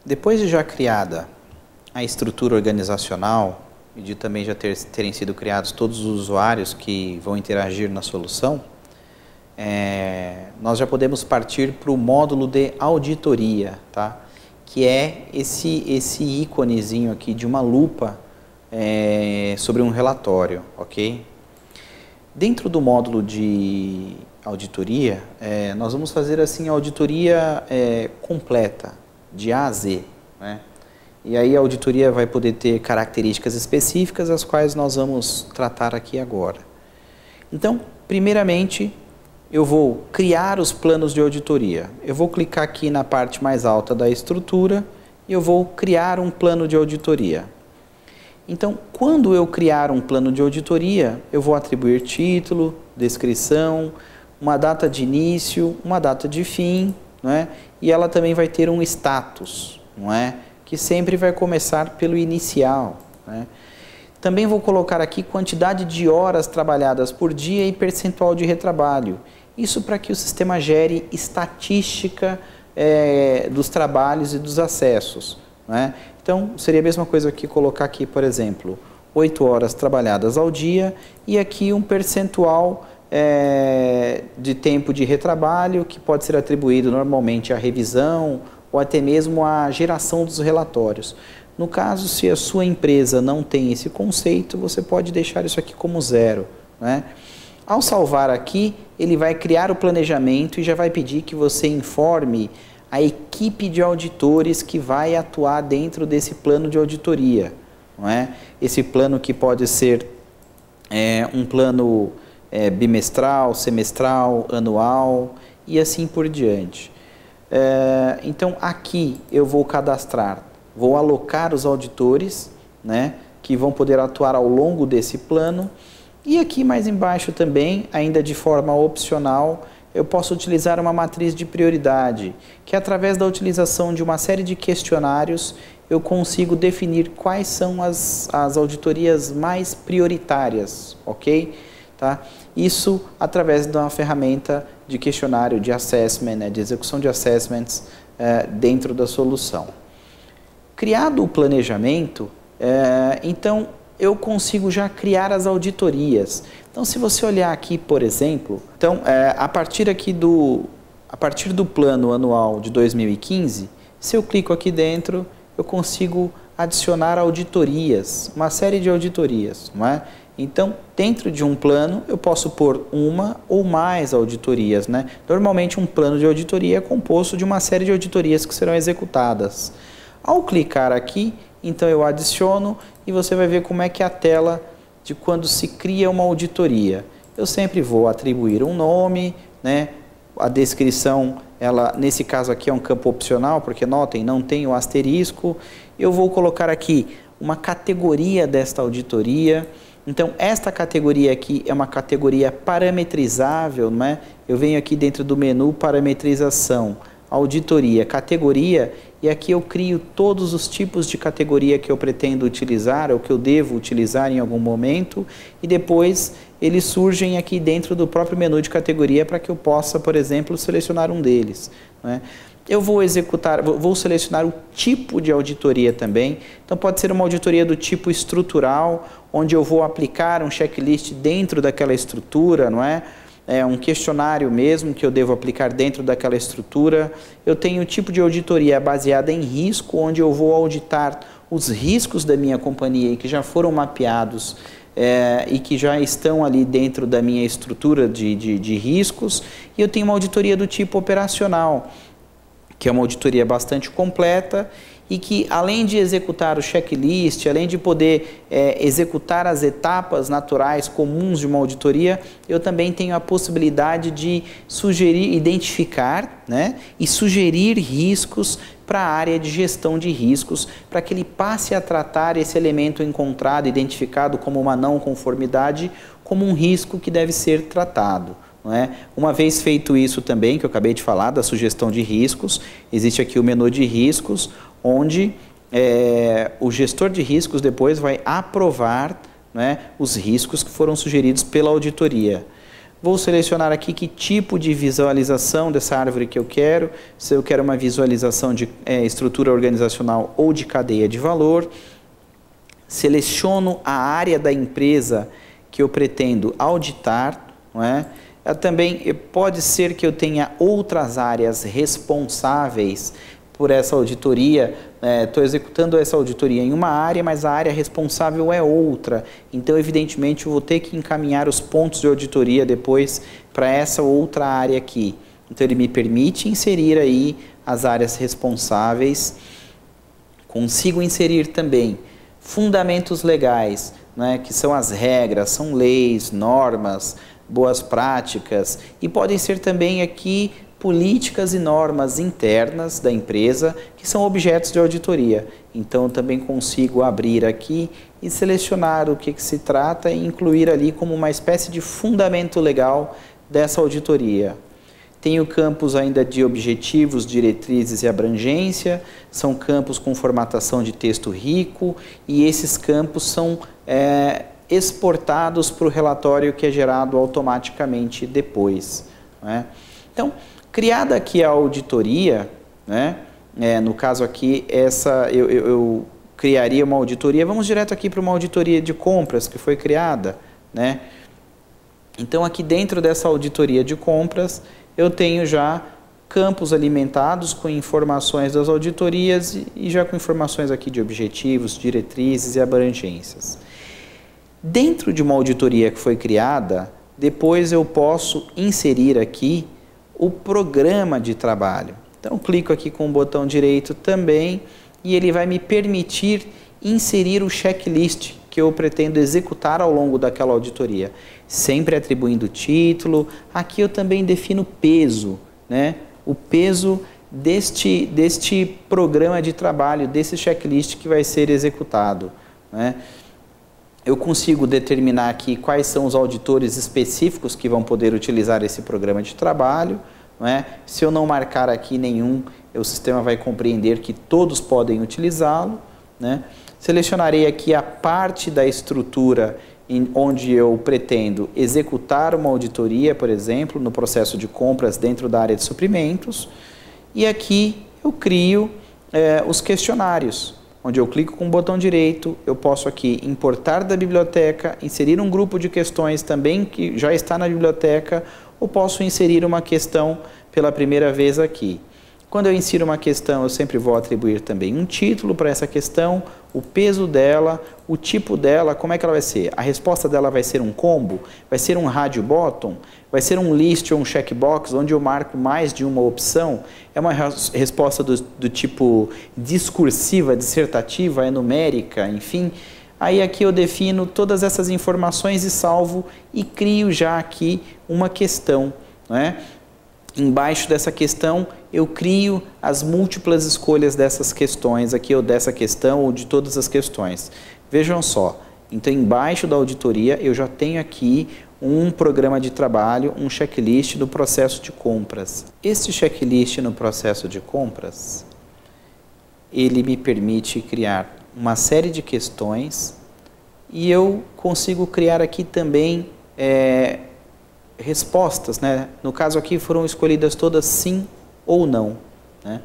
Depois de já criada a estrutura organizacional e de também já terem sido criados todos os usuários que vão interagir na solução, nós já podemos partir para o módulo de auditoria, tá? Que é esse íconezinho aqui de uma lupa sobre um relatório, ok? Dentro do módulo de auditoria, nós vamos fazer assim a auditoria completa, de A a Z, né? E aí a auditoria vai poder ter características específicas, as quais nós vamos tratar aqui agora. Então, primeiramente, eu vou criar os planos de auditoria. Eu vou clicar aqui na parte mais alta da estrutura e eu vou criar um plano de auditoria. Então, quando eu criar um plano de auditoria, eu vou atribuir título, descrição, uma data de início, uma data de fim, não é? E ela também vai ter um status, não é? Que sempre vai começar pelo inicial, né? Também vou colocar aqui quantidade de horas trabalhadas por dia e percentual de retrabalho. Isso para que o sistema gere estatística dos trabalhos e dos acessos, né? Então, seria a mesma coisa que colocar aqui, por exemplo, 8 horas trabalhadas ao dia e aqui um percentual de tempo de retrabalho que pode ser atribuído normalmente à revisão ou até mesmo à geração dos relatórios. No caso, se a sua empresa não tem esse conceito, você pode deixar isso aqui como 0, né? Ao salvar aqui, ele vai criar o planejamento e já vai pedir que você informe a equipe de auditores que vai atuar dentro desse plano de auditoria, não é? Esse plano que pode ser um plano bimestral, semestral, anual e assim por diante. Então aqui eu vou cadastrar, vou alocar os auditores, né, que vão poder atuar ao longo desse plano. E aqui mais embaixo também, ainda de forma opcional, eu posso utilizar uma matriz de prioridade, que através da utilização de uma série de questionários, eu consigo definir quais são as auditorias mais prioritárias, ok? Tá? Isso através de uma ferramenta de questionário de assessment, de execução de assessments dentro da solução. Criado o planejamento, então eu consigo já criar as auditorias. Então, se você olhar aqui, por exemplo, então, a partir do plano anual de 2015, se eu clico aqui dentro, eu consigo adicionar auditorias, uma série de auditorias, não é? Então, dentro de um plano, eu posso pôr uma ou mais auditorias, né? Normalmente, um plano de auditoria é composto de uma série de auditorias que serão executadas. Ao clicar aqui, então eu adiciono e você vai ver como é que é a tela de quando se cria uma auditoria. Eu sempre vou atribuir um nome, né? A descrição, nesse caso aqui é um campo opcional, porque notem, não tem o asterisco. Eu vou colocar aqui uma categoria desta auditoria. Então, esta categoria aqui é uma categoria parametrizável, não é? Eu venho aqui dentro do menu parametrização, auditoria, categoria, e aqui eu crio todos os tipos de categoria que eu pretendo utilizar, ou que eu devo utilizar em algum momento, e depois eles surgem aqui dentro do próprio menu de categoria para que eu possa, por exemplo, selecionar um deles, não é? Eu vou selecionar o tipo de auditoria também. Então pode ser uma auditoria do tipo estrutural, onde eu vou aplicar um checklist dentro daquela estrutura, não é? Um questionário mesmo que eu devo aplicar dentro daquela estrutura. Eu tenho o tipo de auditoria baseada em risco, onde eu vou auditar os riscos da minha companhia e que já foram mapeados e que já estão ali dentro da minha estrutura de riscos. E eu tenho uma auditoria do tipo operacional, que é uma auditoria bastante completa e que, além de executar o checklist, além de poder executar as etapas naturais comuns de uma auditoria, eu também tenho a possibilidade de sugerir, identificar, né, e sugerir riscos para a área de gestão de riscos, para que ele passe a tratar esse elemento encontrado, identificado como uma não conformidade, como um risco que deve ser tratado. Não é? Uma vez feito isso também, que eu acabei de falar, da sugestão de riscos, existe aqui o menu de riscos, onde o gestor de riscos depois vai aprovar, né, os riscos que foram sugeridos pela auditoria. Vou selecionar aqui que tipo de visualização dessa árvore que eu quero, se eu quero uma visualização de estrutura organizacional ou de cadeia de valor. Seleciono a área da empresa que eu pretendo auditar, não é? Também pode ser que eu tenha outras áreas responsáveis por essa auditoria. Estou executando essa auditoria em uma área, mas a área responsável é outra. Então, evidentemente, eu vou ter que encaminhar os pontos de auditoria depois para essa outra área aqui. Então, ele me permite inserir aí as áreas responsáveis. Consigo inserir também fundamentos legais, né, que são as regras, são leis, normas, boas práticas, e podem ser também aqui políticas e normas internas da empresa que são objetos de auditoria. Então, também consigo abrir aqui e selecionar o que se trata e incluir ali como uma espécie de fundamento legal dessa auditoria. Tenho campos ainda de objetivos, diretrizes e abrangência, são campos com formatação de texto rico, e esses campos são exportados para o relatório que é gerado automaticamente depois, né? Então, criada aqui a auditoria, né? No caso aqui, eu criaria uma auditoria. Vamos direto aqui para uma auditoria de compras que foi criada, né? Então, aqui dentro dessa auditoria de compras, eu tenho já campos alimentados com informações das auditorias e já com informações aqui de objetivos, diretrizes e abrangências. Dentro de uma auditoria que foi criada, depois eu posso inserir aqui o programa de trabalho. Então, clico aqui com o botão direito também e ele vai me permitir inserir o checklist que eu pretendo executar ao longo daquela auditoria, sempre atribuindo título. Aqui eu também defino peso, né? O peso deste programa de trabalho, desse checklist que vai ser executado, né? Eu consigo determinar aqui quais são os auditores específicos que vão poder utilizar esse programa de trabalho, não é? Se eu não marcar aqui nenhum, o sistema vai compreender que todos podem utilizá-lo, né? Selecionarei aqui a parte da estrutura onde eu pretendo executar uma auditoria, por exemplo, no processo de compras dentro da área de suprimentos. E aqui eu crio os questionários, onde eu clico com o botão direito, eu posso aqui importar da biblioteca, inserir um grupo de questões também que já está na biblioteca, ou posso inserir uma questão pela primeira vez aqui. Quando eu insiro uma questão, eu sempre vou atribuir também um título para essa questão, o peso dela, o tipo dela, como é que ela vai ser? A resposta dela vai ser um combo? Vai ser um radio bottom? Vai ser um list ou um checkbox, onde eu marco mais de uma opção? É uma resposta do tipo discursiva, dissertativa, numérica, enfim. Aí aqui eu defino todas essas informações e salvo e crio já aqui uma questão, né? Embaixo dessa questão, eu crio as múltiplas escolhas dessas questões aqui, ou dessa questão, ou de todas as questões. Vejam só, então embaixo da auditoria eu já tenho aqui um programa de trabalho, um checklist do processo de compras. Este checklist no processo de compras, ele me permite criar uma série de questões e eu consigo criar aqui também respostas, né? No caso aqui foram escolhidas todas sim ou não, né?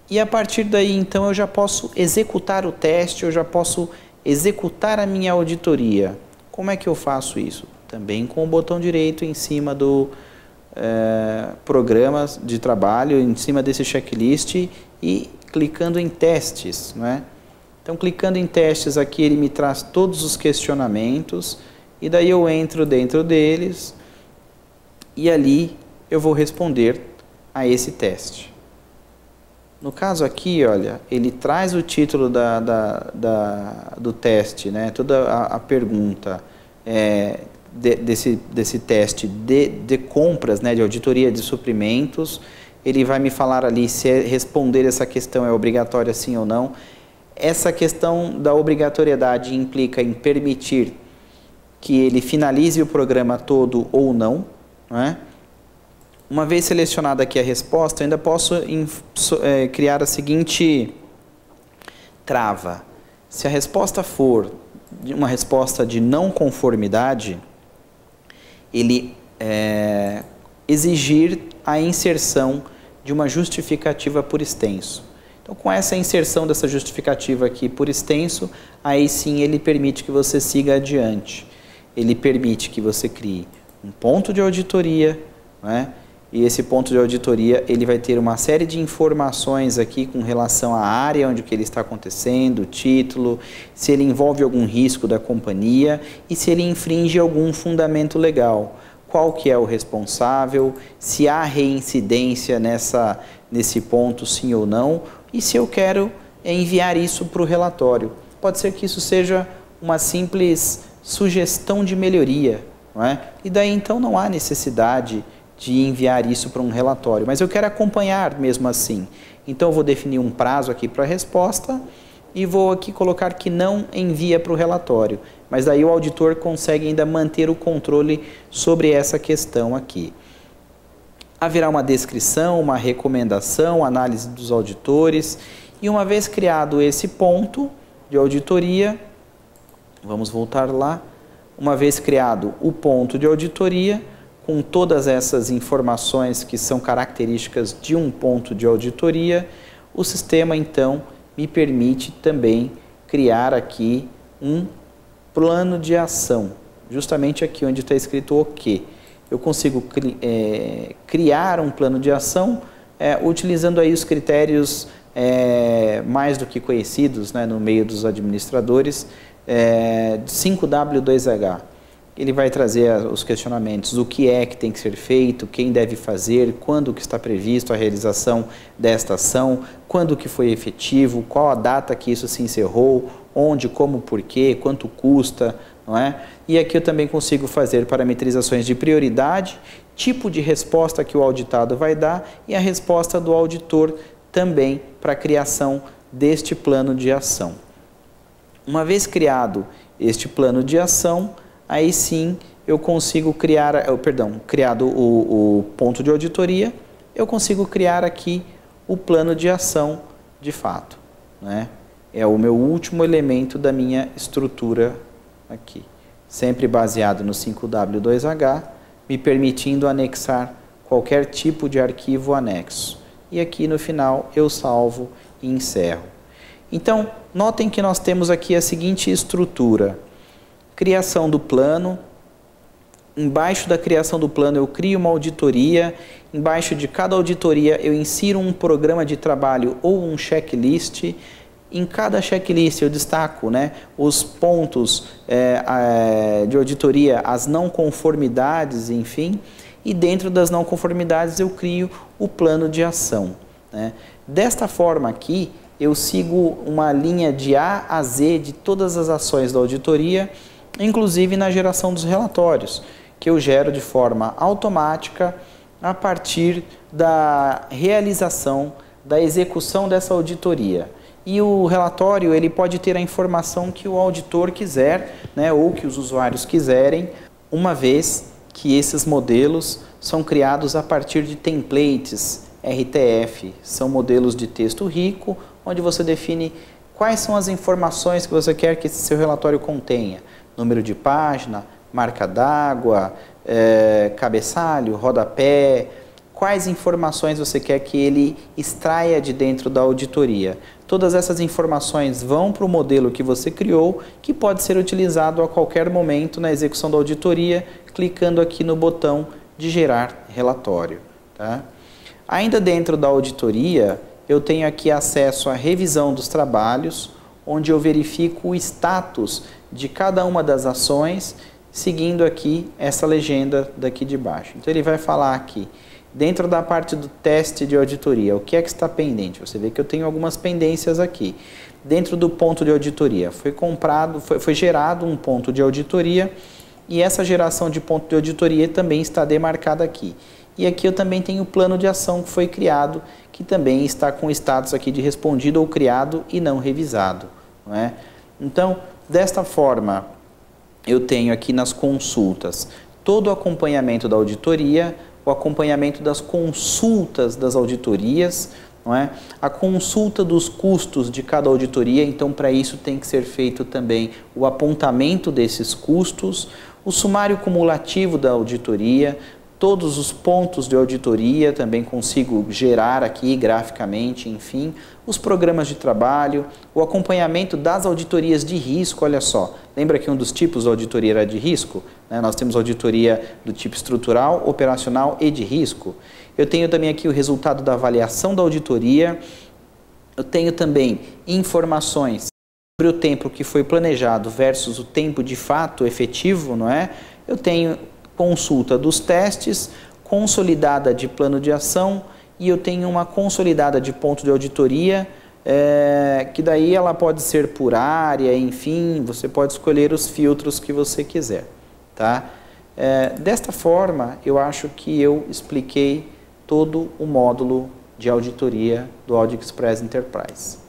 E a partir daí então eu já posso executar o teste, eu já posso executar a minha auditoria. Como é que eu faço isso? Também com o botão direito em cima do programa de trabalho, em cima desse checklist e clicando em testes, né? Então, clicando em testes aqui, ele me traz todos os questionamentos e daí eu entro dentro deles e ali eu vou responder a esse teste. No caso aqui, olha, ele traz o título do teste, né? Toda a pergunta desse teste de compras, né? De auditoria de suprimentos. Ele vai me falar ali se responder essa questão é obrigatória sim ou não. Essa questão da obrigatoriedade implica em permitir que ele finalize o programa todo ou não, né? Uma vez selecionada aqui a resposta, eu ainda posso criar a seguinte trava. Se a resposta for uma resposta de não conformidade, ele exigir a inserção de uma justificativa por extenso. Então, com essa inserção dessa justificativa aqui por extenso, aí sim ele permite que você siga adiante. Ele permite que você crie um ponto de auditoria, né? E esse ponto de auditoria ele vai ter uma série de informações aqui com relação à área onde que ele está acontecendo, o título, se ele envolve algum risco da companhia e se ele infringe algum fundamento legal. Qual que é o responsável, se há reincidência nesse ponto, sim ou não, e se eu quero enviar isso para o relatório. Pode ser que isso seja uma simples sugestão de melhoria, não é? E daí então não há necessidade de enviar isso para um relatório, mas eu quero acompanhar mesmo assim. Então eu vou definir um prazo aqui para a resposta e vou aqui colocar que não envia para o relatório. Mas daí o auditor consegue ainda manter o controle sobre essa questão aqui. Haverá uma descrição, uma recomendação, análise dos auditores. E uma vez criado esse ponto de auditoria, vamos voltar lá. Uma vez criado o ponto de auditoria, com todas essas informações que são características de um ponto de auditoria, o sistema então me permite também criar aqui um plano de ação, justamente aqui onde está escrito o que. Eu consigo criar um plano de ação utilizando aí os critérios mais do que conhecidos, né, no meio dos administradores, 5W2H. Ele vai trazer os questionamentos, o que é que tem que ser feito, quem deve fazer, quando que está previsto a realização desta ação, quando que foi efetivo, qual a data que isso se encerrou, onde, como, porquê, quanto custa, não é? E aqui eu também consigo fazer parametrizações de prioridade, tipo de resposta que o auditado vai dar e a resposta do auditor também para a criação deste plano de ação. Uma vez criado este plano de ação, aí sim eu consigo criado o ponto de auditoria, eu consigo criar aqui o plano de ação de fato, né? É o meu último elemento da minha estrutura aqui, sempre baseado no 5W2H, me permitindo anexar qualquer tipo de arquivo anexo. E aqui no final eu salvo e encerro. Então, notem que nós temos aqui a seguinte estrutura: criação do plano, embaixo da criação do plano eu crio uma auditoria, embaixo de cada auditoria eu insiro um programa de trabalho ou um checklist. Em cada checklist eu destaco, né, os pontos de auditoria, as não conformidades, enfim, e dentro das não conformidades eu crio o plano de ação, né. Desta forma aqui, eu sigo uma linha de A a Z de todas as ações da auditoria, inclusive na geração dos relatórios, que eu gero de forma automática a partir da realização, da execução dessa auditoria. E o relatório ele pode ter a informação que o auditor quiser, né, ou que os usuários quiserem, uma vez que esses modelos são criados a partir de templates RTF. São modelos de texto rico, onde você define quais são as informações que você quer que esse seu relatório contenha. Número de página, marca d'água, cabeçalho, rodapé, quais informações você quer que ele extraia de dentro da auditoria. Todas essas informações vão para o modelo que você criou, que pode ser utilizado a qualquer momento na execução da auditoria, clicando aqui no botão de gerar relatório, tá? Ainda dentro da auditoria, eu tenho aqui acesso à revisão dos trabalhos, onde eu verifico o status de cada uma das ações, seguindo aqui essa legenda daqui de baixo. Então ele vai falar aqui, dentro da parte do teste de auditoria, o que é que está pendente? Você vê que eu tenho algumas pendências aqui. Dentro do ponto de auditoria, foi gerado um ponto de auditoria e essa geração de ponto de auditoria também está demarcada aqui. E aqui eu também tenho o plano de ação que foi criado, que também está com o status aqui de respondido ou criado e não revisado, não é? Então, desta forma, eu tenho aqui nas consultas todo o acompanhamento da auditoria, o acompanhamento das consultas das auditorias, não é? A consulta dos custos de cada auditoria, então para isso tem que ser feito também o apontamento desses custos, O sumário cumulativo da auditoria, todos os pontos de auditoria, também consigo gerar aqui graficamente, enfim, os programas de trabalho, o acompanhamento das auditorias de risco, olha só, lembra que um dos tipos de auditoria era de risco? Nós temos auditoria do tipo estrutural, operacional e de risco. Eu tenho também aqui o resultado da avaliação da auditoria, eu tenho também informações sobre o tempo que foi planejado versus o tempo de fato efetivo, não é? Eu tenho consulta dos testes, consolidada de plano de ação e eu tenho uma consolidada de ponto de auditoria, que daí ela pode ser por área, enfim, você pode escolher os filtros que você quiser, tá? Desta forma, eu acho que eu expliquei todo o módulo de auditoria do AudiExpress Enterprise.